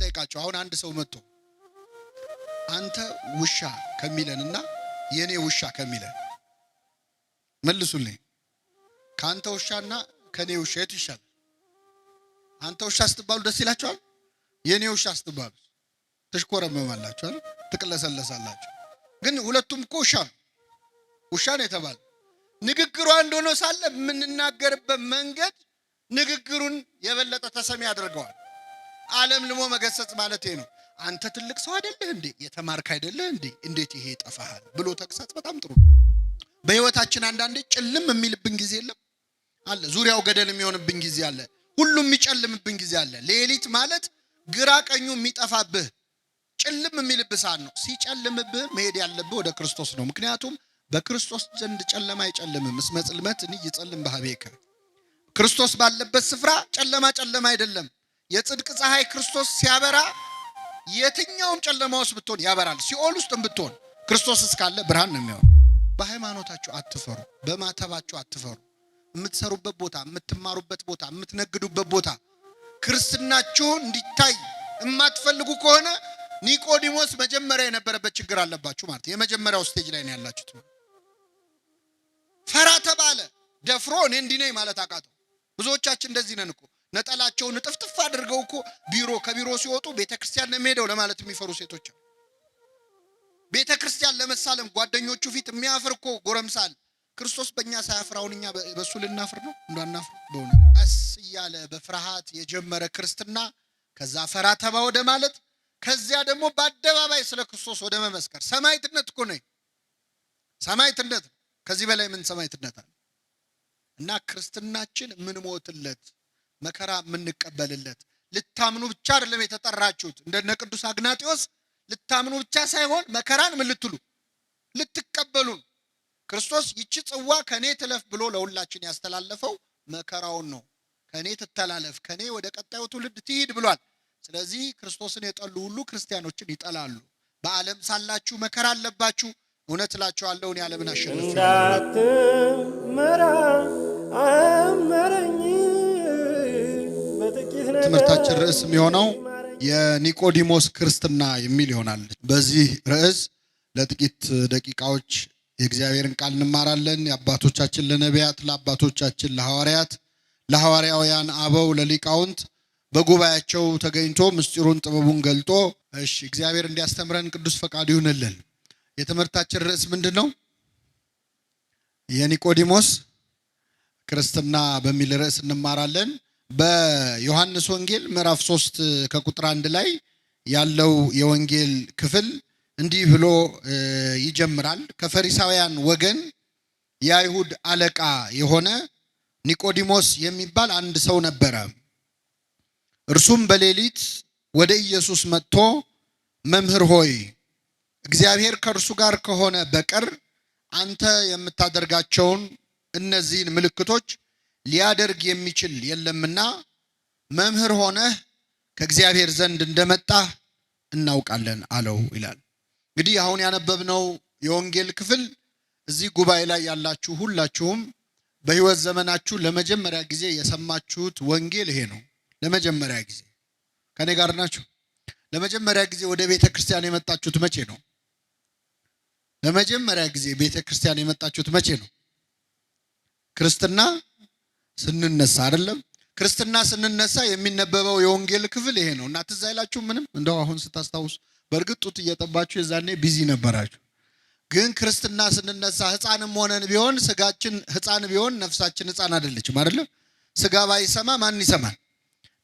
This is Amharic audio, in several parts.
ልጠይቃችሁ። አሁን አንድ ሰው መጥቶ አንተ ውሻ ከሚለንና የኔ ውሻ ከሚለን መልሱልኝ። ካንተ ውሻና ከኔ ውሻ የቱ ይሻላል? አንተ ውሻ ስትባሉ ደስ ይላችኋል? የኔ ውሻ ስትባሉ ትሽኮረመማላችሁ አይደል? ትቅለሰለሳላችሁ። ግን ሁለቱም እኮ ውሻ ነው የተባለ። ንግግሩ አንድ ሆኖ ሳለ የምንናገርበት መንገድ ንግግሩን የበለጠ ተሰሚ ያደርገዋል። ዓለም ልሞ መገሰጽ ማለት ነው። አንተ ትልቅ ሰው አይደለህ እንዴ? የተማርክ አይደለህ እንዴ? እንዴት ይሄ ይጠፋሃል ብሎ ተግሳጽ በጣም ጥሩ። በህይወታችን አንዳንዴ ጭልም የሚልብን ጊዜ የለም አለ። ዙሪያው ገደል የሚሆንብን ጊዜ አለ። ሁሉም የሚጨልምብን ጊዜ አለ። ሌሊት ማለት ግራ ቀኙ የሚጠፋብህ ጭልም የሚልብህ ሰዓት ነው። ሲጨልምብህ መሄድ ያለብህ ወደ ክርስቶስ ነው። ምክንያቱም በክርስቶስ ዘንድ ጨለማ አይጨልምም። እስመ ጽልመት ይጽልም በኀቤከ። ክርስቶስ ባለበት ስፍራ ጨለማ አይደለም። የጽድቅ ፀሐይ ክርስቶስ ሲያበራ የትኛውም ጨለማ ውስጥ ብትሆን ያበራል። ሲኦል ውስጥ ብትሆን ክርስቶስ እስካለ ብርሃን ነው የሚሆነው። በሃይማኖታችሁ አትፈሩ፣ በማተባችሁ አትፈሩ። የምትሰሩበት ቦታ፣ የምትማሩበት ቦታ፣ የምትነግዱበት ቦታ ክርስትናችሁ እንዲታይ የማትፈልጉ ከሆነ ኒቆዲሞስ መጀመሪያ የነበረበት ችግር አለባችሁ ማለት ነው። የመጀመሪያው ስቴጅ ላይ ነው ያላችሁት። ፈራ ተባለ፣ ደፍሮ እኔ እንዲህ ነኝ ማለት አቃተው። ብዙዎቻችን እንደዚህ ነን እኮ። ነጠላቸውን ጥፍጥፍ አድርገው እኮ ከቢሮ ሲወጡ ቤተክርስቲያን ነው የሚሄደው ለማለት የሚፈሩ ሴቶች። ቤተክርስቲያን ለመሳለም ጓደኞቹ ፊት የሚያፍር እኮ ጎረምሳል። ክርስቶስ በእኛ ሳያፍራውን እኛ በሱ ልናፍር ነው? እንዳናፍር በእውነት ቀስ እያለ በፍርሃት የጀመረ ክርስትና ከዛ ፈራ ተባ ወደ ማለት ከዚያ ደግሞ በአደባባይ ስለ ክርስቶስ ወደ መመስከር። ሰማዕትነት እኮ ነው። ሰማዕትነት ከዚህ በላይ ምን ሰማዕትነት አለ? እና ክርስትናችን ምን ሞትለት መከራ የምንቀበልለት ልታምኑ ብቻ አይደለም የተጠራችሁት። እንደነ ቅዱስ አግናጢዮስ ልታምኑ ብቻ ሳይሆን መከራን ምን ልትሉ ልትቀበሉ። ክርስቶስ ይቺ ጽዋ ከኔ ትለፍ ብሎ ለሁላችን ያስተላለፈው መከራውን ነው። ከኔ ትተላለፍ፣ ከኔ ወደ ቀጣዩ ትውልድ ትሂድ ብሏል። ስለዚህ ክርስቶስን የጠሉ ሁሉ ክርስቲያኖችን ይጠላሉ። በዓለም ሳላችሁ መከራ አለባችሁ። እውነት እላችኋለሁ እኔ ዓለምን አሸንፌአለሁ። ትምህርታችን ርዕስ የሚሆነው የኒቆዲሞስ ክርስትና የሚል ይሆናል። በዚህ ርዕስ ለጥቂት ደቂቃዎች የእግዚአብሔርን ቃል እንማራለን። የአባቶቻችን ለነቢያት፣ ለአባቶቻችን ለሐዋርያት፣ ለሐዋርያውያን አበው፣ ለሊቃውንት በጉባኤያቸው ተገኝቶ ምስጢሩን ጥበቡን ገልጦ እግዚአብሔር እንዲያስተምረን ቅዱስ ፈቃዱ ይሁንልን። የትምህርታችን ርዕስ ምንድነው? የኒቆዲሞስ ክርስትና በሚል ርዕስ እንማራለን። በዮሐንስ ወንጌል ምዕራፍ 3 ከቁጥር 1 ላይ ያለው የወንጌል ክፍል እንዲህ ብሎ ይጀምራል። ከፈሪሳውያን ወገን የአይሁድ አለቃ የሆነ ኒቆዲሞስ የሚባል አንድ ሰው ነበረ። እርሱም በሌሊት ወደ ኢየሱስ መጥቶ መምህር ሆይ እግዚአብሔር ከእርሱ ጋር ከሆነ በቀር አንተ የምታደርጋቸውን እነዚህን ምልክቶች ሊያደርግ የሚችል የለምና መምህር ሆነህ ከእግዚአብሔር ዘንድ እንደመጣህ እናውቃለን አለው ይላል። እንግዲህ አሁን ያነበብነው የወንጌል ክፍል እዚህ ጉባኤ ላይ ያላችሁ ሁላችሁም በሕይወት ዘመናችሁ ለመጀመሪያ ጊዜ የሰማችሁት ወንጌል ይሄ ነው። ለመጀመሪያ ጊዜ ከኔ ጋር ናችሁ? ለመጀመሪያ ጊዜ ወደ ቤተ ክርስቲያን የመጣችሁት መቼ ነው? ለመጀመሪያ ጊዜ ቤተ ክርስቲያን የመጣችሁት መቼ ነው? ክርስትና ስንነሳ አይደለም? ክርስትና ስንነሳ የሚነበበው የወንጌል ክፍል ይሄ ነው። እና ትዝ አይላችሁ ምንም? እንደው አሁን ስታስታውሱ በእርግጥ ጡት እየጠባችሁ የዛኔ ቢዚ ነበራችሁ። ግን ክርስትና ስንነሳ ሕፃንም ሆነን ቢሆን ስጋችን ሕፃን ቢሆን ነፍሳችን ሕፃን አይደለችም አይደለም? ስጋ ባይሰማ ማን ይሰማል?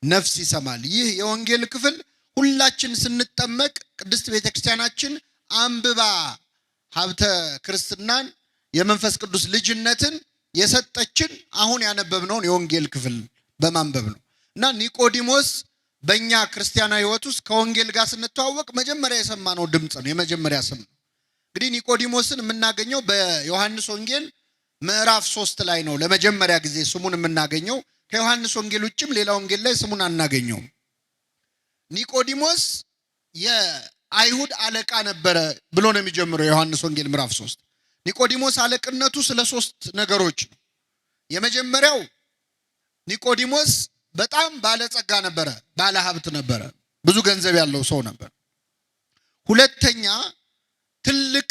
ነፍስ ይሰማል። ይህ የወንጌል ክፍል ሁላችን ስንጠመቅ ቅድስት ቤተክርስቲያናችን አንብባ ሀብተ ክርስትናን የመንፈስ ቅዱስ ልጅነትን የሰጠችን አሁን ያነበብነውን የወንጌል ክፍል በማንበብ ነው። እና ኒቆዲሞስ በእኛ ክርስቲያናዊ ሕይወት ውስጥ ከወንጌል ጋር ስንተዋወቅ መጀመሪያ የሰማነው ድምፅ ነው፣ የመጀመሪያ ስም ነው። እንግዲህ ኒቆዲሞስን የምናገኘው በዮሐንስ ወንጌል ምዕራፍ 3 ላይ ነው ለመጀመሪያ ጊዜ ስሙን የምናገኘው። ከዮሐንስ ወንጌል ውጭም ሌላ ወንጌል ላይ ስሙን አናገኘውም። ኒቆዲሞስ የአይሁድ አለቃ ነበረ ብሎ ነው የሚጀምረው ዮሐንስ ወንጌል ምዕራፍ 3። ኒቆዲሞስ አለቅነቱ ስለ 3 ነገሮች ነው። የመጀመሪያው ኒቆዲሞስ በጣም ባለጸጋ ነበረ፣ ባለ ሀብት ነበረ። ብዙ ገንዘብ ያለው ሰው ነበር። ሁለተኛ ትልቅ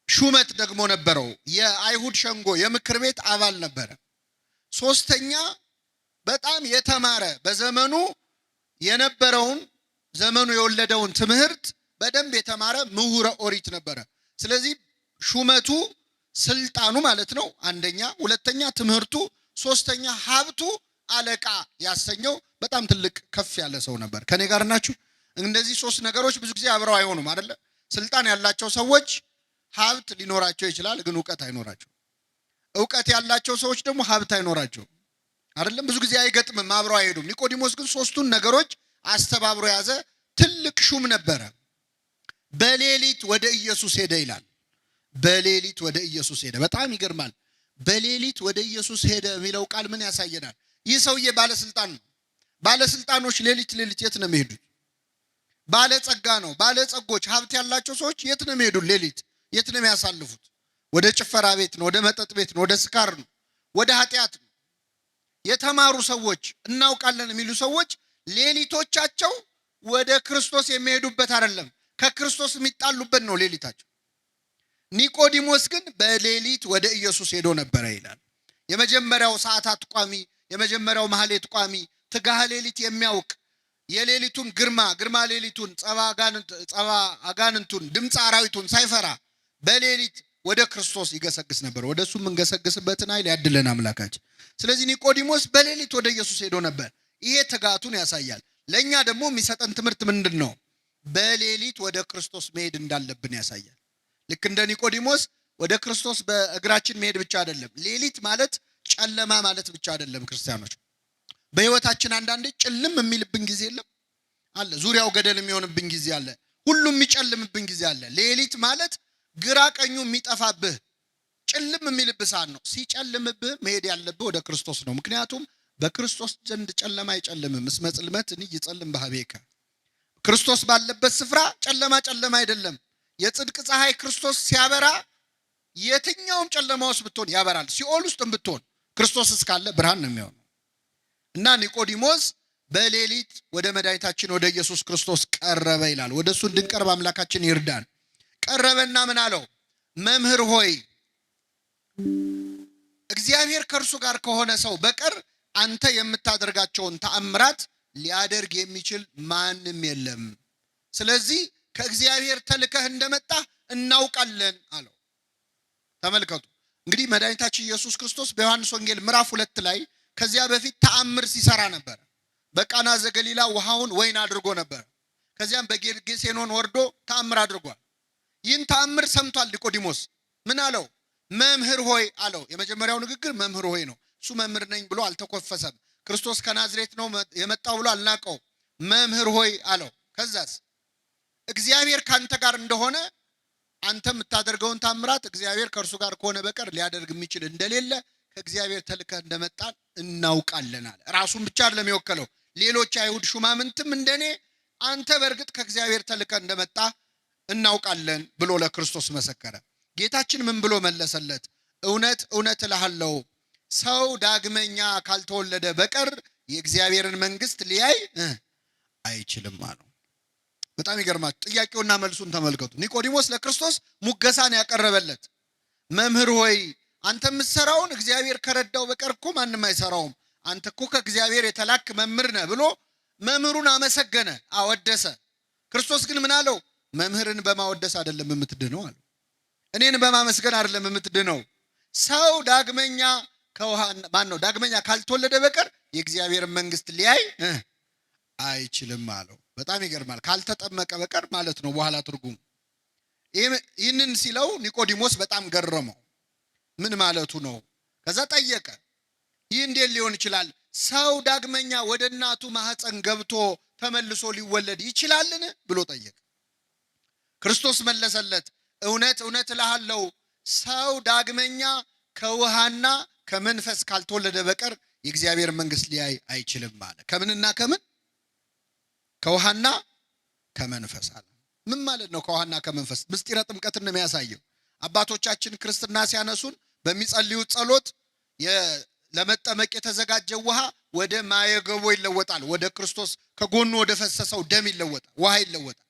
ሹመት ደግሞ ነበረው። የአይሁድ ሸንጎ የምክር ቤት አባል ነበረ። ሶስተኛ በጣም የተማረ በዘመኑ የነበረውን ዘመኑ የወለደውን ትምህርት በደንብ የተማረ ምሁረ ኦሪት ነበረ። ስለዚህ ሹመቱ ስልጣኑ ማለት ነው አንደኛ፣ ሁለተኛ ትምህርቱ፣ ሶስተኛ ሀብቱ አለቃ ያሰኘው በጣም ትልቅ ከፍ ያለ ሰው ነበር። ከኔ ጋር ናችሁ? እነዚህ ሶስት ነገሮች ብዙ ጊዜ አብረው አይሆኑም አይደለ? ስልጣን ያላቸው ሰዎች ሀብት ሊኖራቸው ይችላል፣ ግን እውቀት አይኖራቸው። እውቀት ያላቸው ሰዎች ደግሞ ሀብት አይኖራቸው አይደለም? ብዙ ጊዜ አይገጥምም፣ አብረው አይሄዱም። ኒቆዲሞስ ግን ሶስቱን ነገሮች አስተባብሮ ያዘ። ትልቅ ሹም ነበረ። በሌሊት ወደ ኢየሱስ ሄደ ይላል። በሌሊት ወደ ኢየሱስ ሄደ። በጣም ይገርማል። በሌሊት ወደ ኢየሱስ ሄደ የሚለው ቃል ምን ያሳየናል? ይህ ሰውዬ ባለስልጣን ነው። ባለስልጣኖች ሌሊት የት ነው የሚሄዱት? ባለጸጋ ነው። ባለጸጎች ሀብት ያላቸው ሰዎች የት ነው የሚሄዱት? ሌሊት የት ነው የሚያሳልፉት? ወደ ጭፈራ ቤት ነው፣ ወደ መጠጥ ቤት ነው፣ ወደ ስካር ነው፣ ወደ ኃጢአት ነው። የተማሩ ሰዎች እናውቃለን የሚሉ ሰዎች ሌሊቶቻቸው ወደ ክርስቶስ የሚሄዱበት አይደለም፣ ከክርስቶስ የሚጣሉበት ነው ሌሊታቸው። ኒቆዲሞስ ግን በሌሊት ወደ ኢየሱስ ሄዶ ነበረ ይላል። የመጀመሪያው ሰዓታት ቋሚ፣ የመጀመሪያው ማህሌት ቋሚ፣ ትጋሃ ሌሊት የሚያውቅ የሌሊቱን ግርማ ሌሊቱን ጸባ አጋንንቱን ድምፅ አራዊቱን ሳይፈራ በሌሊት ወደ ክርስቶስ ይገሰግስ ነበር። ወደ እሱ የምንገሰግስበትን ኃይል ያድለን አምላካችን። ስለዚህ ኒቆዲሞስ በሌሊት ወደ ኢየሱስ ሄዶ ነበር። ይሄ ትጋቱን ያሳያል። ለእኛ ደግሞ የሚሰጠን ትምህርት ምንድን ነው? በሌሊት ወደ ክርስቶስ መሄድ እንዳለብን ያሳያል። ልክ እንደ ኒቆዲሞስ ወደ ክርስቶስ በእግራችን መሄድ ብቻ አይደለም። ሌሊት ማለት ጨለማ ማለት ብቻ አይደለም። ክርስቲያኖች በህይወታችን አንዳንዴ ጭልም የሚልብን ጊዜ የለም አለ። ዙሪያው ገደል የሚሆንብን ጊዜ አለ። ሁሉም የሚጨልምብን ጊዜ አለ። ሌሊት ማለት ግራ ቀኙ የሚጠፋብህ ጭልም የሚልብህ ሰዓት ነው። ሲጨልምብህ መሄድ ያለብህ ወደ ክርስቶስ ነው። ምክንያቱም በክርስቶስ ዘንድ ጨለማ አይጨልምም። እስመ ጽልመት ይጸልም በኀቤከ። ክርስቶስ ባለበት ስፍራ ጨለማ አይደለም። የጽድቅ ፀሐይ ክርስቶስ ሲያበራ የትኛውም ጨለማ ውስጥ ብትሆን ያበራል። ሲኦል ውስጥም ብትሆን ክርስቶስ እስካለ ብርሃን ነው የሚሆነው። እና ኒቆዲሞስ በሌሊት ወደ መድኃኒታችን ወደ ኢየሱስ ክርስቶስ ቀረበ ይላል። ወደ እሱ እንድንቀርብ አምላካችን ይርዳን። ቀረበና ምን አለው? መምህር ሆይ እግዚአብሔር ከእርሱ ጋር ከሆነ ሰው በቀር አንተ የምታደርጋቸውን ተአምራት ሊያደርግ የሚችል ማንም የለም። ስለዚህ ከእግዚአብሔር ተልከህ እንደመጣ እናውቃለን አለው። ተመልከቱ እንግዲህ መድኃኒታችን ኢየሱስ ክርስቶስ በዮሐንስ ወንጌል ምዕራፍ 2 ላይ ከዚያ በፊት ተአምር ሲሰራ ነበር። በቃና ዘገሊላ ውሃውን ወይን አድርጎ ነበር። ከዚያም በጌርጌሴኖን ወርዶ ተአምር አድርጓል። ይህን ተአምር ሰምቷል ኒቆዲሞስ። ምን አለው? መምህር ሆይ አለው። የመጀመሪያው ንግግር መምህር ሆይ ነው። እሱ መምህር ነኝ ብሎ አልተኮፈሰም። ክርስቶስ ከናዝሬት ነው የመጣው ብሎ አልናቀው። መምህር ሆይ አለው። ከዛስ እግዚአብሔር ካንተ ጋር እንደሆነ አንተ የምታደርገውን ታምራት እግዚአብሔር ከእርሱ ጋር ከሆነ በቀር ሊያደርግ የሚችል እንደሌለ ከእግዚአብሔር ተልከህ እንደመጣን እናውቃለን አለ። ራሱን ብቻ አይደለም የወከለው፣ ሌሎች አይሁድ ሹማምንትም እንደኔ አንተ በእርግጥ ከእግዚአብሔር ተልከህ እንደመጣ እናውቃለን ብሎ ለክርስቶስ መሰከረ። ጌታችን ምን ብሎ መለሰለት? እውነት እውነት እልሃለሁ ሰው ዳግመኛ ካልተወለደ በቀር የእግዚአብሔርን መንግስት ሊያይ አይችልም አለው። በጣም ይገርማችሁ። ጥያቄውና መልሱን ተመልከቱ። ኒቆዲሞስ ለክርስቶስ ሙገሳን ያቀረበለት መምህር ሆይ አንተ የምትሰራውን እግዚአብሔር ከረዳው በቀር እኮ ማንም አይሰራውም። አንተ እኮ ከእግዚአብሔር የተላክ መምህር ነህ ብሎ መምህሩን አመሰገነ፣ አወደሰ። ክርስቶስ ግን ምን አለው? መምህርን በማወደስ አይደለም የምትድነው አለ። እኔን በማመስገን አይደለም የምትድነው። ሰው ዳግመኛ ዳግመኛ ካልተወለደ በቀር የእግዚአብሔርን መንግስት ሊያይ አይችልም አለው። በጣም ይገርማል። ካልተጠመቀ በቀር ማለት ነው በኋላ ትርጉሙ። ይህንን ሲለው ኒቆዲሞስ በጣም ገረመው። ምን ማለቱ ነው? ከዛ ጠየቀ። ይህ እንዴት ሊሆን ይችላል? ሰው ዳግመኛ ወደ እናቱ ማህፀን ገብቶ ተመልሶ ሊወለድ ይችላልን ብሎ ጠየቀ። ክርስቶስ መለሰለት፣ እውነት እውነት እልሃለሁ ሰው ዳግመኛ ከውሃና ከመንፈስ ካልተወለደ በቀር የእግዚአብሔር መንግስት ሊያይ አይችልም አለ። ከምንና ከምን? ከውሃና ከመንፈስ አለ። ምን ማለት ነው ከውሃና ከመንፈስ? ምስጢረ ጥምቀትን ነው የሚያሳየው። አባቶቻችን ክርስትና ሲያነሱን በሚጸልዩት ጸሎት ለመጠመቅ የተዘጋጀው ውሃ ወደ ማየገቦ ይለወጣል። ወደ ክርስቶስ ከጎኑ ወደ ፈሰሰው ደም ይለወጣል፣ ውሃ ይለወጣል።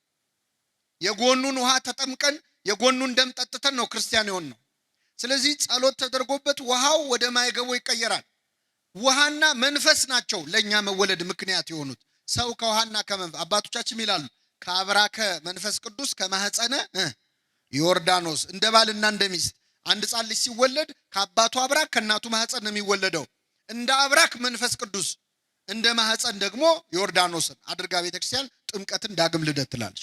የጎኑን ውሃ ተጠምቀን የጎኑን ደም ጠጥተን ነው ክርስቲያን የሆን ነው። ስለዚህ ጸሎት ተደርጎበት ውሃው ወደ ማየገቦ ይቀየራል። ውሃና መንፈስ ናቸው ለኛ መወለድ ምክንያት የሆኑት። ሰው ከውሃና ከመንፈስ አባቶቻችን ይላሉ ከአብራከ መንፈስ ቅዱስ ከማህፀነ ዮርዳኖስ እንደ ባልና እንደ ሚስት አንድ ሕፃን ልጅ ሲወለድ ከአባቱ አብራክ ከእናቱ ማህፀን ነው የሚወለደው። እንደ አብራክ መንፈስ ቅዱስ እንደ ማህፀን ደግሞ ዮርዳኖስን አድርጋ ቤተክርስቲያን ጥምቀትን ዳግም ልደት ትላለች።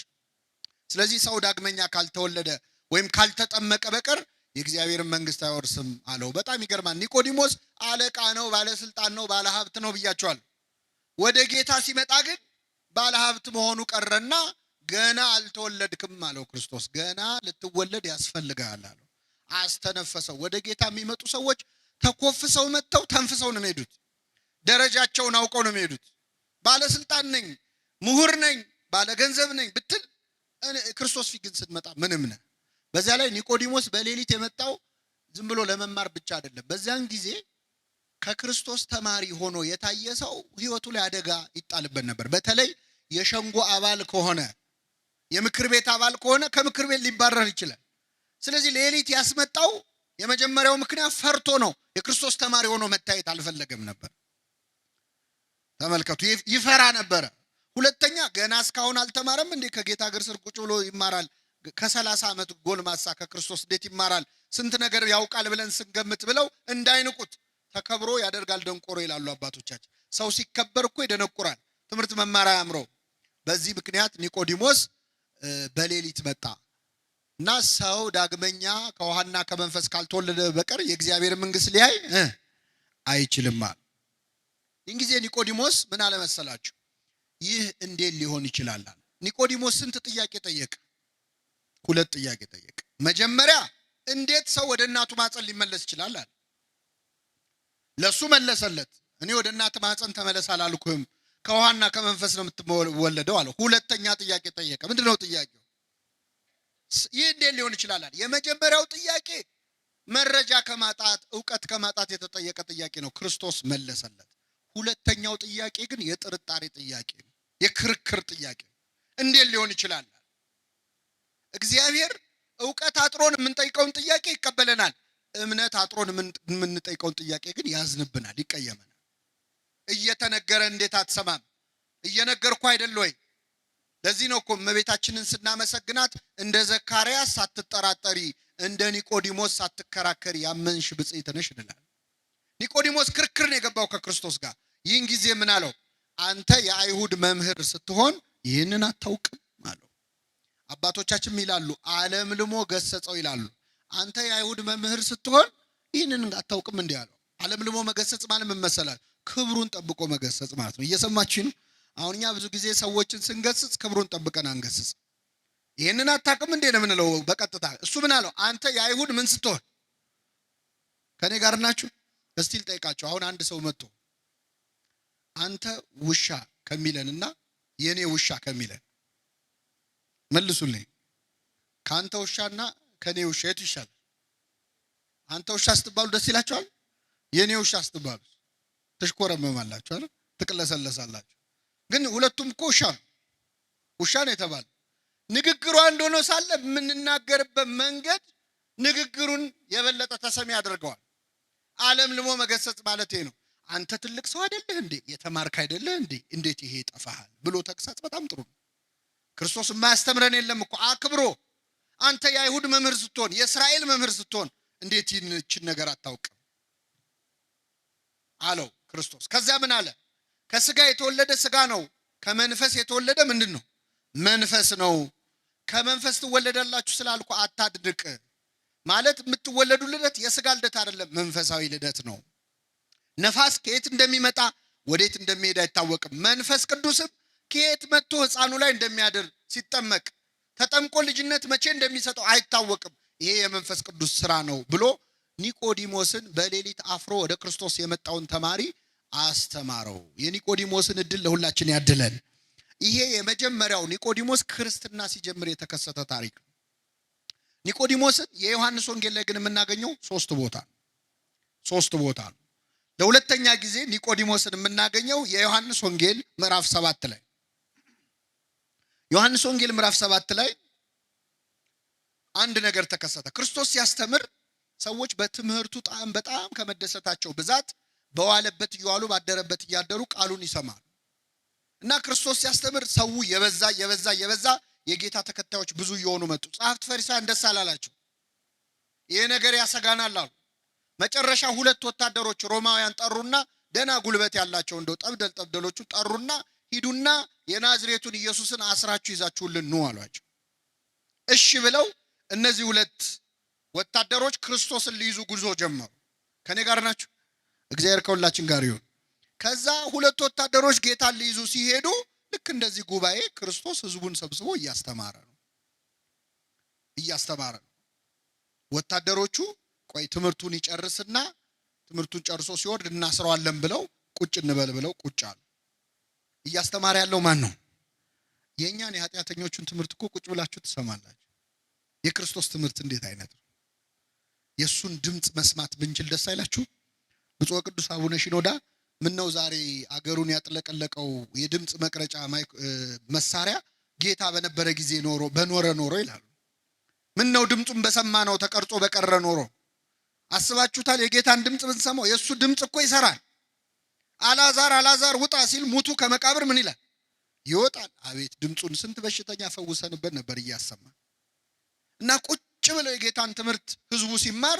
ስለዚህ ሰው ዳግመኛ ካልተወለደ ወይም ካልተጠመቀ በቀር የእግዚአብሔርን መንግስት አይወርስም አለው። በጣም ይገርማል። ኒቆዲሞስ አለቃ ነው፣ ባለስልጣን ነው፣ ባለሀብት ነው ብያቸዋል። ወደ ጌታ ሲመጣ ግን ባለሀብት መሆኑ ቀረና ገና አልተወለድክም አለው ክርስቶስ። ገና ልትወለድ ያስፈልጋል አለው። አስተነፈሰው። ወደ ጌታ የሚመጡ ሰዎች ተኮፍሰው መጥተው ተንፍሰው ነው የሚሄዱት። ደረጃቸውን አውቀው ነው የሚሄዱት። ባለስልጣን ነኝ፣ ምሁር ነኝ፣ ባለገንዘብ ነኝ ብትል ክርስቶስ ፊት ግን ስትመጣ ምንም ነህ። በዚያ ላይ ኒቆዲሞስ በሌሊት የመጣው ዝም ብሎ ለመማር ብቻ አይደለም። በዚያን ጊዜ ከክርስቶስ ተማሪ ሆኖ የታየ ሰው ህይወቱ ላይ አደጋ ይጣልበት ነበር። በተለይ የሸንጎ አባል ከሆነ የምክር ቤት አባል ከሆነ ከምክር ቤት ሊባረር ይችላል። ስለዚህ ሌሊት ያስመጣው የመጀመሪያው ምክንያት ፈርቶ ነው። የክርስቶስ ተማሪ ሆኖ መታየት አልፈለገም ነበር። ተመልከቱ፣ ይፈራ ነበረ። ሁለተኛ ገና እስካሁን አልተማረም እንዴ? ከጌታ እግር ስር ቁጭ ብሎ ይማራል። ከ30 ዓመት ጎልማሳ ከክርስቶስ እንዴት ይማራል? ስንት ነገር ያውቃል ብለን ስንገምት ብለው እንዳይንቁት ተከብሮ ያደርጋል ደንቆሮ ይላሉ አባቶቻችን። ሰው ሲከበር እኮ ይደነቁራል፣ ትምህርት መማር አያምረው። በዚህ ምክንያት ኒቆዲሞስ በሌሊት መጣ እና ሰው ዳግመኛ ከውሃና ከመንፈስ ካልተወለደ በቀር የእግዚአብሔር መንግስት ሊያይ አይችልም። ይህን ጊዜ ኒቆዲሞስ ምን አለ መሰላችሁ? ይህ እንዴት ሊሆን ይችላል? ኒቆዲሞስ ስንት ጥያቄ ጠየቀ? 2 ጥያቄ ጠየቀ። መጀመሪያ እንዴት ሰው ወደ እናቱ ማህፀን ሊመለስ ይችላል አለ። ለሱ መለሰለት። እኔ ወደ እናት ማህፀን ተመለስ አላልኩም፣ ከውሃና ከመንፈስ ነው የምትወለደው አለ። ሁለተኛ ጥያቄ ጠየቀ። ምንድነው ጥያቄው? ይህ እንዴት ሊሆን ይችላል አለ። የመጀመሪያው ጥያቄ መረጃ ከማጣት ዕውቀት ከማጣት የተጠየቀ ጥያቄ ነው። ክርስቶስ መለሰለት። ሁለተኛው ጥያቄ ግን የጥርጣሬ ጥያቄ ነው፣ የክርክር ጥያቄ። እንዴት ሊሆን ይችላል? እግዚአብሔር ዕውቀት አጥሮን የምንጠይቀውን ጥያቄ ይቀበለናል። እምነት አጥሮን የምንጠይቀውን ጥያቄ ግን ያዝንብናል፣ ይቀየመናል። እየተነገረ እንዴት አትሰማም? እየነገርኩ አይደል ወይ? ለዚህ ነው እኮ እመቤታችንን ስናመሰግናት እንደ ዘካርያስ ሳትጠራጠሪ እንደ ኒቆዲሞስ ሳትከራከሪ ያመንሽ ብፅዕት ነሽ እንላለን። ኒቆዲሞስ ክርክር ነው የገባው ከክርስቶስ ጋር። ይህን ጊዜ ምን አለው? አንተ የአይሁድ መምህር ስትሆን ይህንን አታውቅም አለው። አባቶቻችን ይላሉ ዓለም ልሞ ገሰጸው ይላሉ። አንተ የአይሁድ መምህር ስትሆን ይህንን አታውቅም እንዲህ አለው። ዓለም ልሞ መገሰጽ ማለት ምን መሰላል? ክብሩን ጠብቆ መገሰጽ ማለት ነው። እየሰማችሁ ነው? አሁን እኛ ብዙ ጊዜ ሰዎችን ስንገስጽ ክብሩን ጠብቀን አንገስጽ። ይህንን አታውቅም እንዴ ነው የምንለው በቀጥታ። እሱ ምን አለው? አንተ የአይሁድ ምን ስትሆን? ከኔ ጋር ናችሁ? እስቲ ልጠይቃችሁ። አሁን አንድ ሰው መጥቶ አንተ ውሻ ከሚለንና የኔ ውሻ ከሚለን መልሱልኝ። ካንተ ውሻና ከኔ ውሻ የቱ ይሻላል? አንተ ውሻ ስትባሉ ደስ ይላችኋል? የኔ ውሻ ስትባሉ ትሽኮረመማላችሁ አይደል? ትቅለሰለሳላችሁ። ግን ሁለቱም እኮ ውሻ ነው የተባለ። ንግግሩ አንድ ሆኖ ሳለ የምንናገርበት መንገድ ንግግሩን የበለጠ ተሰሚ ያደርገዋል። ዓለም ልሞ መገሰጽ ማለት ነው። አንተ ትልቅ ሰው አይደለህ እንዴ? የተማርክ አይደለህ እንዴ? እንዴት ይሄ ይጠፋሃል ብሎ ተግሳጽ በጣም ጥሩ ነው። ክርስቶስ የማያስተምረን የለም እኮ አክብሮ። አንተ የአይሁድ መምህር ስትሆን፣ የእስራኤል መምህር ስትሆን እንዴት ይህችን ነገር አታውቅም አለው ክርስቶስ። ከዚያ ምን አለ? ከስጋ የተወለደ ስጋ ነው፣ ከመንፈስ የተወለደ ምንድን ነው? መንፈስ ነው። ከመንፈስ ትወለዳላችሁ ስላልኩ አታድንቅ። ማለት የምትወለዱ ልደት የስጋ ልደት አይደለም፣ መንፈሳዊ ልደት ነው። ነፋስ ከየት እንደሚመጣ ወዴት እንደሚሄድ አይታወቅም። መንፈስ ቅዱስም ከየት መጥቶ ሕፃኑ ላይ እንደሚያድር ሲጠመቅ ተጠምቆ ልጅነት መቼ እንደሚሰጠው አይታወቅም። ይሄ የመንፈስ ቅዱስ ስራ ነው ብሎ ኒቆዲሞስን በሌሊት አፍሮ ወደ ክርስቶስ የመጣውን ተማሪ አስተማረው። የኒቆዲሞስን እድል ለሁላችን ያድለን። ይሄ የመጀመሪያው ኒቆዲሞስ ክርስትና ሲጀምር የተከሰተ ታሪክ ነው። ኒቆዲሞስን የዮሐንስ ወንጌል ላይ ግን የምናገኘው 3 ቦታ ነው። ለሁለተኛ ጊዜ ኒቆዲሞስን የምናገኘው የዮሐንስ ወንጌል ምዕራፍ 7 ላይ ዮሐንስ ወንጌል ምዕራፍ 7 ላይ አንድ ነገር ተከሰተ። ክርስቶስ ሲያስተምር ሰዎች በትምህርቱ ጣዕም በጣም ከመደሰታቸው ብዛት በዋለበት እየዋሉ ባደረበት እያደሩ ቃሉን ይሰማሉ። እና ክርስቶስ ሲያስተምር ሰው የበዛ የጌታ ተከታዮች ብዙ እየሆኑ መጡ። ጸሐፍት ፈሪሳውያን ደስ አላላቸው። ይሄ ነገር ያሰጋናል አሉ። መጨረሻ ሁለት ወታደሮች ሮማውያን ጠሩና ደና ጉልበት ያላቸው እንደው ጠብደሎቹ ጠሩና ሂዱና የናዝሬቱን ኢየሱስን አስራችሁ ይዛችሁልን ኑ አሏቸው። እሺ ብለው እነዚህ ሁለት ወታደሮች ክርስቶስን ሊይዙ ጉዞ ጀመሩ። ከኔ ጋር ናችሁ? እግዚአብሔር ከሁላችን ጋር ይሁን። ከዛ ሁለት ወታደሮች ጌታን ሊይዙ ሲሄዱ ልክ እንደዚህ ጉባኤ ክርስቶስ ህዝቡን ሰብስቦ እያስተማረ ነው። ወታደሮቹ ቆይ ትምህርቱን ይጨርስና ትምህርቱን ጨርሶ ሲወርድ እናስረዋለን ብለው ቁጭ እንበል ብለው ቁጭ አሉ። እያስተማረ ያለው ማን ነው? የኛን የኃጢአተኞቹን ትምህርት እኮ ቁጭ ብላችሁ ትሰማላችሁ። የክርስቶስ ትምህርት እንዴት አይነት ነው? የሱን ድምጽ መስማት ብንችል ደስ አይላችሁ? ብፁዕ ቅዱስ አቡነ ሺኖዳ ምን ነው ዛሬ አገሩን ያጥለቀለቀው የድምጽ መቅረጫ መሳሪያ ጌታ በነበረ ጊዜ በኖረ ኖሮ ይላሉ። ምን ነው ድምጹን በሰማ ነው ተቀርጾ በቀረ ኖሮ። አስባችሁታል? የጌታን ድምጽ ብንሰማው የሱ ድምጽ እኮ ይሰራል። አላዛር ውጣ ሲል ሙቱ ከመቃብር ምን ይላል? ይወጣል። አቤት ድምጹን ስንት በሽተኛ ፈውሰንበት ነበር እያሰማ። እና ቁጭ ብለው የጌታን ትምህርት ህዝቡ ሲማር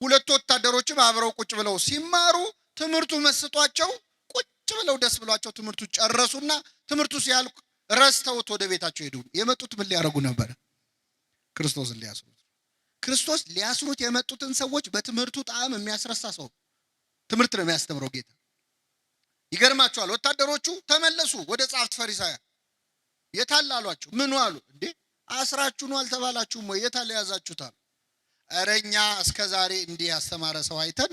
ሁለት ወታደሮችም አብረው ቁጭ ብለው ሲማሩ ትምህርቱ መስጧቸው ቁጭ ብለው ደስ ብሏቸው ትምህርቱ ጨረሱና ትምህርቱ ሲያልቅ ረስተውት ወደ ቤታቸው ሄዱ። የመጡት ምን ሊያረጉ ነበር? ክርስቶስን ሊያስሩት። ክርስቶስ ሊያስሩት የመጡትን ሰዎች በትምህርቱ ጣዕም የሚያስረሳ ሰው ትምህርት ነው የሚያስተምረው ጌታ። ይገርማቸዋል። ወታደሮቹ ተመለሱ ወደ ጸሐፍት ፈሪሳውያን። የታል አሏቸው። ምኑ አሉ። እንዴ አስራችሁ ነው አልተባላችሁም ወይ? የታል ያዛችሁታል? እረኛ እስከ ዛሬ እንዲህ ያስተማረ ሰው አይተን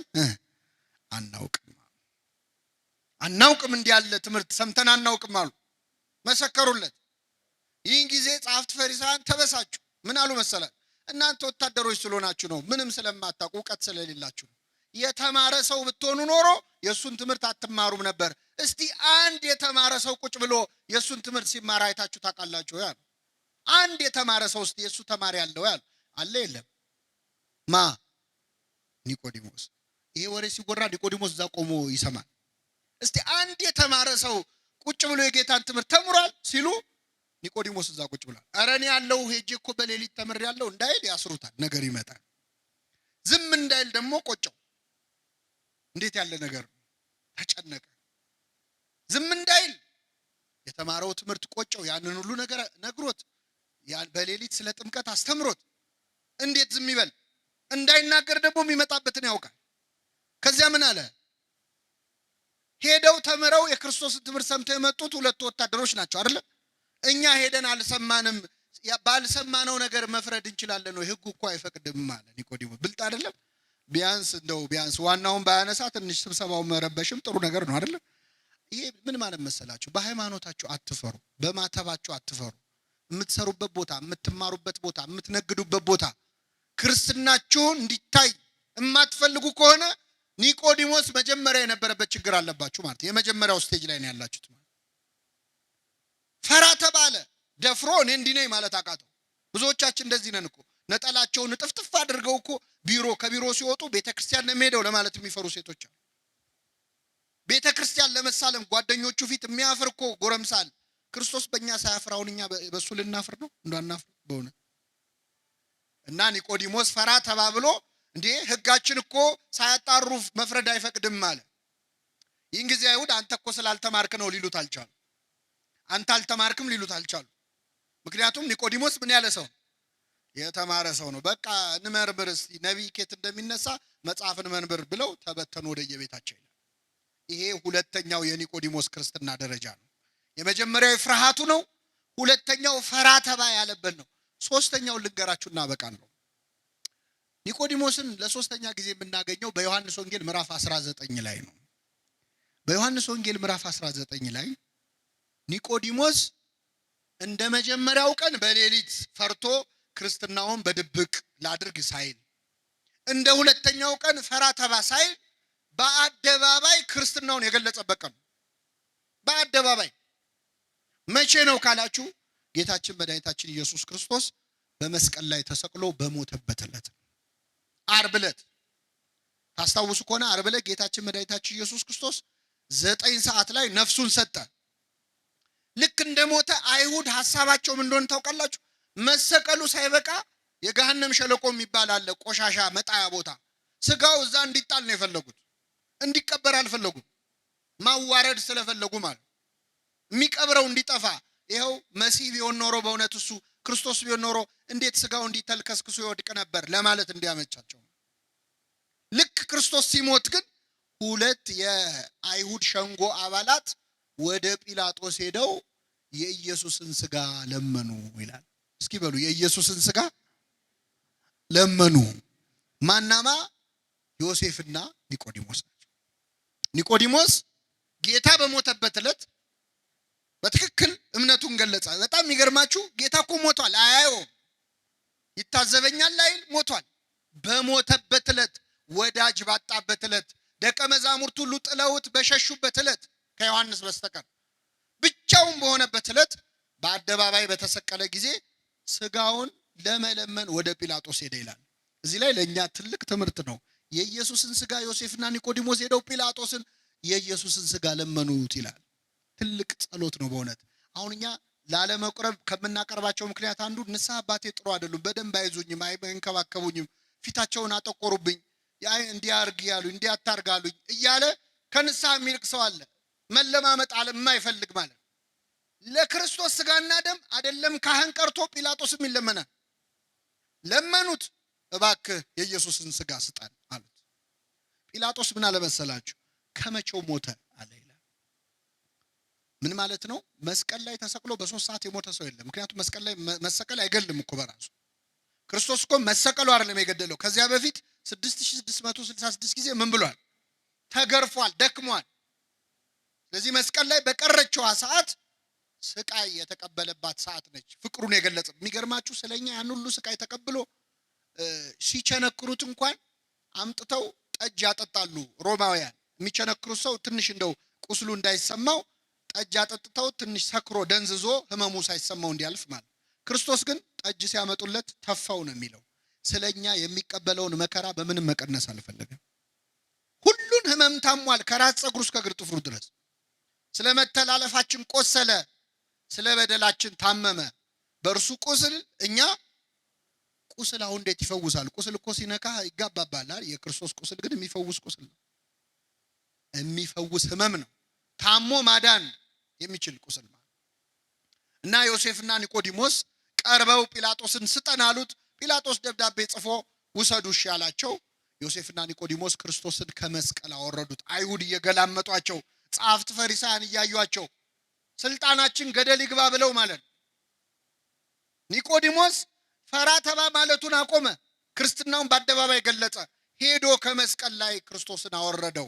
አናውቅም እንዲህ ያለ ትምህርት ሰምተን አናውቅም አሉ። መሰከሩለት። ይህን ጊዜ ጸሐፍት ፈሪሳውያን ተበሳጩ። ምን አሉ መሰላል? እናንተ ወታደሮች ስለሆናችሁ ነው፣ ምንም ስለማታውቁ እውቀት ስለሌላችሁ ነው። የተማረ ሰው ብትሆኑ ኖሮ የሱን ትምህርት አትማሩም ነበር። እስቲ አንድ የተማረ ሰው ቁጭ ብሎ የሱን ትምህርት ሲማር አይታችሁ ታውቃላችሁ ያሉ? አንድ የተማረ ሰው እስቲ የሱ ተማሪ ያለው ያሉ አለ? የለም። ኒቆዲሞስ። ይሄ ወሬ ሲወራ ኒቆዲሞስ እዛ ቆሞ ይሰማል። እስቲ አንድ የተማረ ሰው ቁጭ ብሎ የጌታን ትምህርት ተምሯል ሲሉ ኒቆዲሞስ እዛ ቁጭ ብሏል። ኧረ እኔ ያለው ሄጄ እኮ በሌሊት ተምሬያለሁ እንዳይል ያስሩታል። ነገር ይመጣል። ዝም እንዳይል ደግሞ ቆጨው። እንዴት ያለ ነገር ነው! ተጨነቀ። ዝም እንዳይል የተማረው ትምህርት ቆጨው። ያንን ሁሉ ነገር ነግሮት በሌሊት ስለ ጥምቀት አስተምሮት እንዴት ዝም ይበል? እንዳይናገር ደግሞ የሚመጣበትን ያውቃል። ከዚያ ምን አለ? ሄደው ተምረው የክርስቶስን ትምህርት ሰምተው የመጡት ሁለት ወታደሮች ናቸው አይደል? እኛ ሄደን አልሰማንም፣ ባልሰማነው ነገር መፍረድ እንችላለን ወይ? ህጉ እኮ አይፈቅድም አለ ኒቆዲሞስ። ብልጥ አይደለም? ቢያንስ ዋናውን ባያነሳ ትንሽ ስብሰባውን መረበሽም ጥሩ ነገር ነው አይደል? ይሄ ምን ማለት መሰላችሁ? በሃይማኖታችሁ አትፈሩ፣ በማተባችሁ አትፈሩ። የምትሰሩበት ቦታ፣ የምትማሩበት ቦታ፣ የምትነግዱበት ቦታ ክርስትናችሁን እንዲታይ የማትፈልጉ ከሆነ ኒቆዲሞስ መጀመሪያ የነበረበት ችግር አለባችሁ ማለት። የመጀመሪያው ስቴጅ ላይ ነው ያላችሁት ማለት። ፈራ ተባለ፣ ደፍሮ እኔ እንዲህ ነኝ ማለት አቃተው። ብዙዎቻችን እንደዚህ ነን እኮ። ነጠላቸውን ጥፍጥፍ አድርገው እኮ ከቢሮ ሲወጡ ቤተክርስቲያን ነው የሚሄደው ለማለት የሚፈሩ ሴቶች አሉ። ቤተክርስቲያን ለመሳለም ጓደኞቹ ፊት የሚያፍር እኮ ጎረምሳል። ክርስቶስ በእኛ ሳያፍር አሁን እኛ በሱ ልናፍር ነው? እንዳናፍር በሆነ እና ኒቆዲሞስ ፈራ ተባብሎ እንዴ ህጋችን እኮ ሳያጣሩ መፍረድ አይፈቅድም አለ። ይህን ጊዜ አይሁድ አንተ እኮ ስላልተማርክ ነው ሊሉት አልቻሉ። አንተ አልተማርክም ሊሉት አልቻሉ። ምክንያቱም ኒቆዲሞስ ምን ያለ ሰው? የተማረ ሰው ነው። በቃ እንመርምር እስቲ ነቢይ ኬት እንደሚነሳ መጽሐፍን መንብር ብለው ተበተኑ ወደ የቤታቸው። ይሄ ሁለተኛው የኒቆዲሞስ ክርስትና ደረጃ ነው። የመጀመሪያው ፍርሃቱ ነው። ሁለተኛው ፈራ ተባ ያለበት ነው። ሶስተኛው ልንገራችሁና በቃለሁ። ኒቆዲሞስን ለሶስተኛ ጊዜ የምናገኘው በዮሐንስ ወንጌል ምዕራፍ 19 ላይ ነው። በዮሐንስ ወንጌል ምዕራፍ 19 ላይ ኒቆዲሞስ እንደ መጀመሪያው ቀን በሌሊት ፈርቶ ክርስትናውን በድብቅ ላድርግ ሳይል፣ እንደ ሁለተኛው ቀን ፈራ ተባ ሳይል በአደባባይ ክርስትናውን የገለጸበት ቀን። በአደባባይ መቼ ነው ካላችሁ ጌታችን መድኃኒታችን ኢየሱስ ክርስቶስ በመስቀል ላይ ተሰቅሎ በሞተበት ዕለት ዓርብ ዕለት ታስታውሱ ከሆነ ዓርብ ዕለት ጌታችን መድኃኒታችን ኢየሱስ ክርስቶስ 9 ሰዓት ላይ ነፍሱን ሰጠ። ልክ እንደሞተ አይሁድ ሐሳባቸው ምን እንደሆነ ታውቃላችሁ? መሰቀሉ ሳይበቃ የገሃነም ሸለቆ የሚባል አለ፣ ቆሻሻ መጣያ ቦታ። ስጋው እዛ እንዲጣል ነው የፈለጉት፣ እንዲቀበር አልፈለጉም። ማዋረድ ስለፈለጉ ማለት የሚቀብረው እንዲጠፋ። ይኸው መሲህ ቢሆን ኖሮ በእውነት እሱ ክርስቶስ ቢሆን ኖሮ እንዴት ስጋው እንዲተልከስክሱ ይወድቅ ነበር ለማለት እንዲያመቻቸው። ልክ ክርስቶስ ሲሞት ግን 2 የአይሁድ ሸንጎ አባላት ወደ ጲላጦስ ሄደው የኢየሱስን ስጋ ለመኑ ይላል። እስኪ በሉ የኢየሱስን ስጋ ለመኑ። ማናማ? ዮሴፍና ኒቆዲሞስ ናቸው። ኒቆዲሞስ ጌታ በሞተበት ዕለት በትክክል እምነቱን ገለጸ። በጣም የሚገርማችሁ ጌታ እኮ ሞቷል፣ አያየውም፣ ይታዘበኛል አይል፣ ሞቷል። በሞተበት ዕለት፣ ወዳጅ ባጣበት ዕለት፣ ደቀ መዛሙርት ሁሉ ጥለውት በሸሹበት ዕለት ከዮሐንስ በስተቀር ብቻውን በሆነበት ዕለት በአደባባይ በተሰቀለ ጊዜ ስጋውን ለመለመን ወደ ጲላጦስ ሄደ ይላል። እዚህ ላይ ለእኛ ትልቅ ትምህርት ነው። የኢየሱስን ስጋ ዮሴፍና ኒቆዲሞስ ሄደው ጲላጦስን የኢየሱስን ስጋ ለመኑት ይላል። ትልቅ ጸሎት ነው በእውነት። አሁን እኛ ላለመቁረብ ከምናቀርባቸው ምክንያት አንዱ ንስሐ አባቴ ጥሩ አይደሉም፣ በደንብ አይዙኝም፣ አይንከባከቡኝም፣ ፊታቸውን አጠቆሩብኝ፣ እንዲያርግ ያሉኝ፣ እንዲያታርጋሉኝ እያለ ከንስሐ የሚልቅ ሰው አለ። መለማመጥ አለ የማይፈልግ ማለት። ለክርስቶስ ስጋና ደም አይደለም ካህን ቀርቶ ጲላጦስም ይለመናል። ለመኑት፣ እባክህ የኢየሱስን ስጋ ስጠን አሉት። ጲላጦስ ምን አለመሰላችሁ? ከመቼው ሞተ አለ ይላል። ምን ማለት ነው? መስቀል ላይ ተሰቅሎ በ3 ሰዓት የሞተ ሰው የለም። ምክንያቱም መስቀል ላይ መሰቀል አይገልም እኮ በራሱ። ክርስቶስ እኮ መሰቀሉ አይደለም የገደለው። ከዚያ በፊት 6666 ጊዜ ምን ብሏል? ተገርፏል፣ ደክሟል። ስለዚህ መስቀል ላይ በቀረችዋ ሰዓት ስቃይ የተቀበለባት ሰዓት ነች። ፍቅሩን የገለጸ። የሚገርማችሁ ስለኛ ያን ሁሉ ስቃይ ተቀብሎ ሲቸነክሩት እንኳን አምጥተው ጠጅ ያጠጣሉ ሮማውያን። የሚቸነክሩት ሰው ትንሽ እንደው ቁስሉ እንዳይሰማው ጠጅ አጠጥተው ትንሽ ሰክሮ ደንዝዞ ህመሙ ሳይሰማው እንዲያልፍ ማለት። ክርስቶስ ግን ጠጅ ሲያመጡለት ተፋው ነው የሚለው። ስለኛ የሚቀበለውን መከራ በምንም መቀነስ አልፈለገም። ሁሉን ህመም ታሟል፣ ከራስ ፀጉሩ እስከ እግር ጥፍሩ ድረስ። ስለ መተላለፋችን ቆሰለ፣ ስለ በደላችን ታመመ። በእርሱ ቁስል እኛ ቁስል አሁን እንዴት ይፈውሳል? ቁስል እኮ ሲነካ ይጋባባል። የክርስቶስ ቁስል ግን የሚፈውስ ቁስል ነው። የሚፈውስ ህመም ነው። ታሞ ማዳን የሚችል ቁስል ነው። እና ዮሴፍና ኒቆዲሞስ ቀርበው ጲላጦስን ስጠን አሉት። ጲላጦስ ደብዳቤ ጽፎ ውሰዱ እሺ አላቸው። ዮሴፍና ኒቆዲሞስ ክርስቶስን ከመስቀል አወረዱት። አይሁድ እየገላመጧቸው፣ ጸሐፍት ፈሪሳውያን እያዩአቸው ስልጣናችን ገደል ይግባ ብለው ማለት። ኒቆዲሞስ ፈራ ተባ ማለቱን አቆመ። ክርስትናውን በአደባባይ ገለጸ። ሄዶ ከመስቀል ላይ ክርስቶስን አወረደው።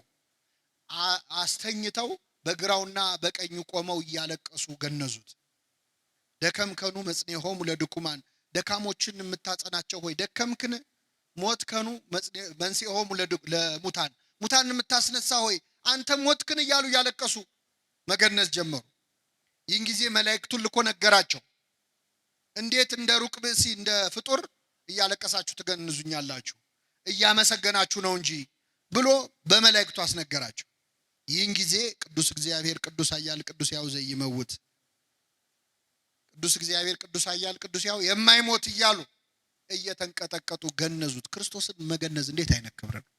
አስተኝተው በግራውና በቀኙ ቆመው እያለቀሱ ገነዙት። ደከምከኑ መጽኔሆሙ ለድኩማን፣ ደካሞችን የምታጸናቸው ሆይ ደከምክን? ሞትከኑ መንሥኤሆሙ ለሙታን፣ ሙታን የምታስነሳ ሆይ አንተ ሞትክን? እያሉ እያለቀሱ መገነዝ ጀመሩ። ይህን ጊዜ መላእክቱን ልኮ ነገራቸው። እንዴት እንደ ሩቅ ብእሲ እንደ ፍጡር እያለቀሳችሁ ትገንዙኛላችሁ? እያመሰገናችሁ ነው እንጂ ብሎ በመላእክቱ አስነገራቸው። ይህን ጊዜ ቅዱስ እግዚአብሔር ቅዱስ ኃያል ቅዱስ ሕያው ዘኢይመውት፣ ቅዱስ እግዚአብሔር ቅዱስ ኃያል ቅዱስ ሕያው የማይሞት እያሉ እየተንቀጠቀጡ ገነዙት። ክርስቶስን መገነዝ እንዴት አይነት ክብር ነው!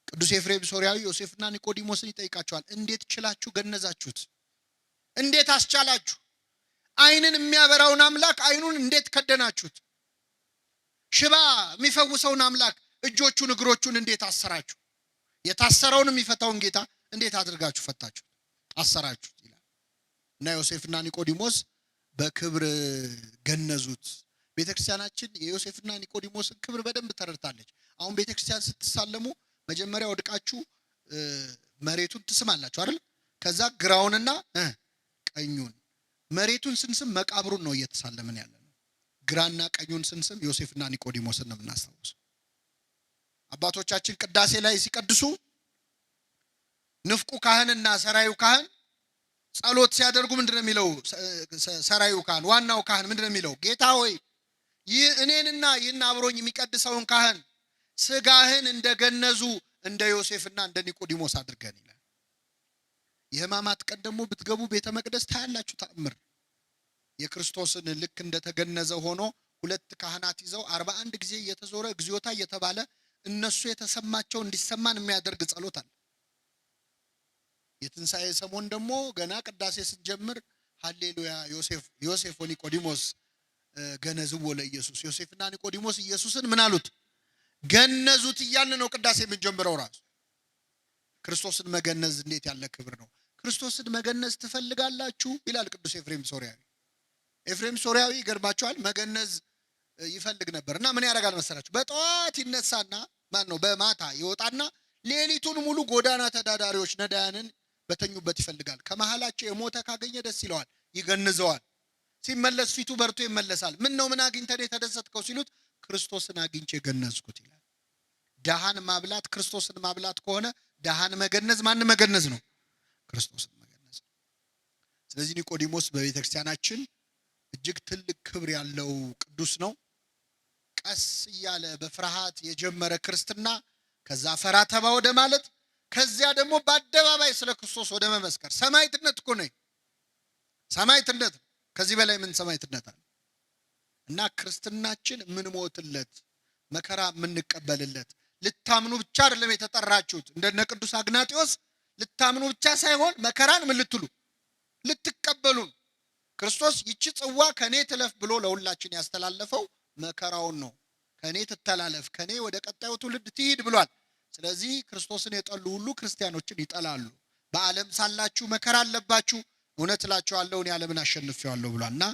ቅዱስ ኤፍሬም ሶርያዊ ዮሴፍና ኒቆዲሞስን ይጠይቃቸዋል። እንዴት ችላችሁ ገነዛችሁት? እንዴት አስቻላችሁ? አይንን የሚያበራውን አምላክ አይኑን እንዴት ከደናችሁት? ሽባ የሚፈውሰውን አምላክ እጆቹን እግሮቹን እንዴት አሰራችሁ? የታሰረውን የሚፈታውን ጌታ እንዴት አድርጋችሁ ፈታችሁት? አሰራችሁት ይላል። እና ዮሴፍና ኒቆዲሞስ በክብር ገነዙት። ቤተክርስቲያናችን የዮሴፍና ኒቆዲሞስን ክብር በደንብ ተረድታለች። አሁን ቤተክርስቲያን ስትሳለሙ መጀመሪያ ወድቃችሁ መሬቱን ትስማላችሁ አይደል? ከዛ ግራውንና ቀኙን። መሬቱን ስንስም መቃብሩን ነው እየተሳለምን ያለነው። ግራና ቀኙን ስንስም ዮሴፍና ኒቆዲሞስን ነው የምናስታውሰው። አባቶቻችን ቅዳሴ ላይ ሲቀድሱ ንፍቁ ካህንና ሰራዩ ካህን ጸሎት ሲያደርጉ ምንድነው የሚለው? ሰራዩ ካህን ዋናው ካህን ምንድነው የሚለው? ጌታ ሆይ እኔንና ይህን አብሮኝ የሚቀድሰውን ካህን ስጋህን እንደገነዙ እንደ ዮሴፍና እንደ ኒቆዲሞስ አድርገን ይላል። የሕማማት ቀን ደግሞ ብትገቡ ቤተ መቅደስ ታያላችሁ ተአምር። የክርስቶስን ልክ እንደተገነዘ ሆኖ ሁለት ካህናት ይዘው 41 ጊዜ እየተዞረ እግዚኦታ እየተባለ እነሱ የተሰማቸው እንዲሰማን የሚያደርግ ጸሎት አለ። የትንሣኤ ሰሞን ደግሞ ገና ቅዳሴ ስትጀምር ሃሌሉያ ዮሴፍ ወኒቆዲሞስ ገነዝዎ ለኢየሱስ፣ ዮሴፍና ኒቆዲሞስ ኢየሱስን ምን አሉት? ገነዙት እያልን ነው ቅዳሴ የምንጀምረው። ራሱ ክርስቶስን መገነዝ እንዴት ያለ ክብር ነው! ክርስቶስን መገነዝ ትፈልጋላችሁ ይላል ቅዱስ ኤፍሬም ሶርያዊ። ኤፍሬም ሶርያዊ ይገርማቸዋል፣ መገነዝ ይፈልግ ነበር እና ምን ያደርጋል መሰላችሁ? በጠዋት ይነሳና በማታ ይወጣና ሌሊቱን ሙሉ ጎዳና ተዳዳሪዎች ነዳያንን በተኙበት ይፈልጋል። ከመሃላቸው የሞተ ካገኘ ደስ ይለዋል፣ ይገንዘዋል። ሲመለስ ፊቱ በርቶ ይመለሳል። ምን ነው ምን አግኝተህ የተደሰትከው ሲሉት ክርስቶስን አግኝቼ ገነዝኩት ይላል። ደሃን ማብላት ክርስቶስን ማብላት ከሆነ ደሃን መገነዝ ማን መገነዝ ነው? ክርስቶስን መገነዝ ነው። ስለዚህ ኒቆዲሞስ በቤተክርስቲያናችን እጅግ ትልቅ ክብር ያለው ቅዱስ ነው። ቀስ እያለ በፍርሃት የጀመረ ክርስትና ከዛ ፈራ ተባ ወደ ማለት ከዚያ ደግሞ በአደባባይ ስለ ክርስቶስ ወደ መመስከር ሰማዕትነት እኮ ነው። ሰማዕትነት ከዚህ በላይ ምን ሰማዕትነት አለ? እና ክርስትናችን ምን ሞትለት መከራ የምንቀበልለት ልታምኑ ብቻ አይደለም የተጠራችሁት። እንደነ ቅዱስ አግናጢዮስ ልታምኑ ብቻ ሳይሆን መከራን ምን ልትሉ ልትቀበሉን። ክርስቶስ ይቺ ጽዋ ከኔ ትለፍ ብሎ ለሁላችን ያስተላለፈው መከራውን ነው። ከኔ ትተላለፍ፣ ከኔ ወደ ቀጣዩ ትውልድ ትሂድ ብሏል። ስለዚህ ክርስቶስን የጠሉ ሁሉ ክርስቲያኖችን ይጠላሉ። በዓለም ሳላችሁ መከራ አለባችሁ፣ እውነት እላችኋለሁ እኔ ዓለምን አሸንፌዋለሁ ብሏልና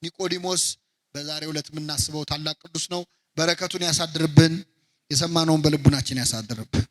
ኒቆዲሞስ በዛሬው ዕለት የምናስበው ታላቅ ቅዱስ ነው። በረከቱን ያሳድርብን፣ የሰማነውን በልቡናችን ያሳድርብን።